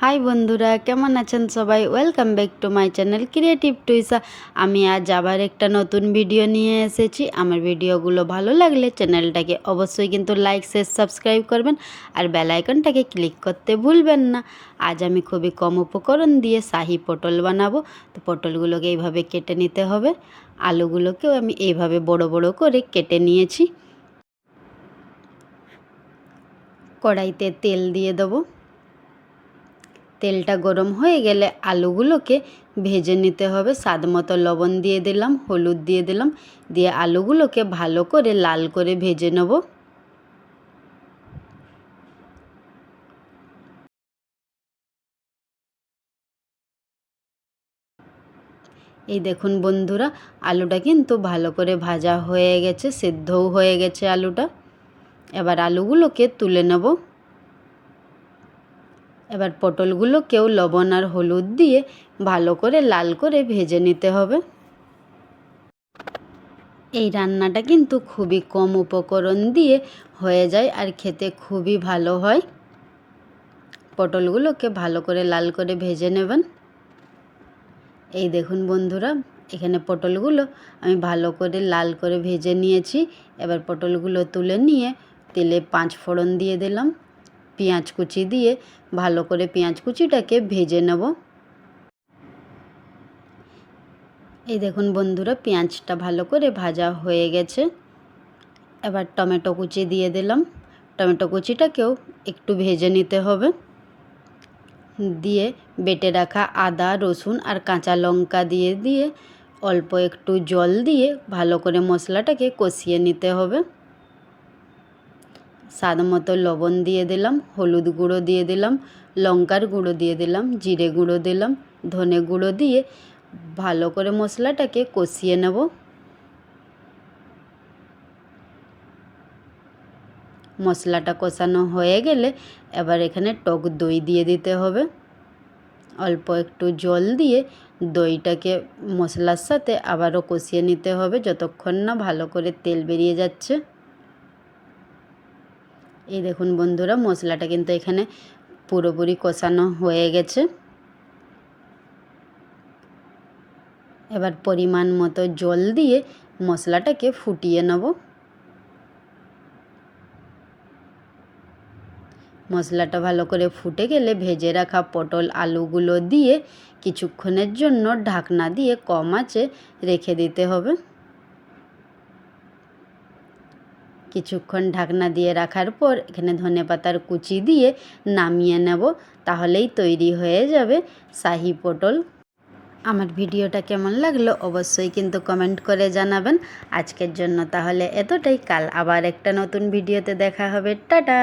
High বন্ধুরা, কেমন আছেন সবাই? Welcome back to my channel creative Twisha. আমি আজ আবার একটা নতুন ভিডিও নিয়ে এসেছি। আমার ভিডিওগুলো ভালো লাগলে চ্যানেলটাকে অবশ্যই কিন্তু লাইক শেয়ার সাবস্ক্রাইব করবেন আর বেল আইকনটাকে ক্লিক করতে ভুলবেন না। আজ আমি খুবই কম উপকরণ দিয়ে শাহি পটল বানাবো। তো পটলগুলোকে এইভাবে কেটে নিতে হবে। আলুগুলোকেও আমি এইভাবে বড় বড় করে কেটে নিয়েছি। কড়াইতে তেল দিয়ে দেবো। তেলটা গরম হয়ে গেলে আলুগুলোকে ভেজে নিতে হবে। স্বাদ মতো লবণ দিয়ে দিলাম, হলুদ দিয়ে দিলাম, দিয়ে আলুগুলোকে ভালো করে লাল করে ভেজে নেব। এই দেখুন বন্ধুরা, আলুটা কিন্তু ভালো করে ভাজা হয়ে গেছে, সেদ্ধও হয়ে গেছে আলুটা। এবার আলুগুলোকে তুলে নেব। এবার পটলগুলোকেও লবণ আর হলুদ দিয়ে ভালো করে লাল করে ভেজে নিতে হবে। এই রান্নাটা কিন্তু খুবই কম উপকরণ দিয়ে হয়ে যায় আর খেতে খুবই ভালো হয়। পটলগুলোকে ভালো করে লাল করে ভেজে নেবেন। এই দেখুন বন্ধুরা, এখানে পটলগুলো আমি ভালো করে লাল করে ভেজে নিয়েছি। এবার পটলগুলো তুলে নিয়ে তেলে 5 ফোড়ন দিয়ে দিলাম। পেঁয়াজ কুচি দিয়ে ভালো করে পেঁয়াজ কুচিটাকে ভেজে নেব। এই দেখুন বন্ধুরা, পেঁয়াজটা ভালো করে ভাজা হয়ে গেছে। এবার টমেটো কুচি দিয়ে দিলাম। টমেটো কুচিটাকেও একটু ভেজে নিতে হবে। দিয়ে বেটে রাখা আদা, রসুন আর কাঁচা লঙ্কা দিয়ে অল্প একটু জল দিয়ে ভালো করে মশলাটাকে কষিয়ে নিতে হবে। স্বাদ মতো লবণ দিয়ে দিলাম, হলুদ গুঁড়ো দিয়ে দিলাম, লঙ্কার গুঁড়ো দিয়ে দিলাম, জিরে গুঁড়ো দিলাম, ধনে গুঁড়ো দিয়ে ভালো করে মশলাটাকে কষিয়ে নেব। মশলাটা কষানো হয়ে গেলে এবার এখানে টক দই দিয়ে দিতে হবে। অল্প একটু জল দিয়ে দইটাকে মশলার সাথে আবারও কষিয়ে নিতে হবে যতক্ষণ না ভালো করে তেল বেরিয়ে যাচ্ছে। এই দেখুন বন্ধুরা, মশলাটা কিন্তু এখানে পুরোপুরি কষানো হয়ে গেছে। এবার পরিমাণ মতো জল দিয়ে মশলাটাকে ফুটিয়ে নেব। মশলাটা ভালো করে ফুটে গেলে ভেজে রাখা পটল আলুগুলো দিয়ে কিছুক্ষণের জন্য ঢাকনা দিয়ে কম আঁচে রেখে দিতে হবে। কিছুক্ষণ ঢাকনা দিয়ে রাখার পর এখানে ধনেপাতার কুচি দিয়ে নামিয়ে নেব। তাহলেই তৈরি হয়ে যাবে শাহি পটল। আমার ভিডিওটা কেমন লাগলো অবশ্যই কিন্তু কমেন্ট করে জানাবেন। আজকের জন্য তাহলে এতটাই। কাল আবার একটা নতুন ভিডিওতে দেখা হবে। টাটা।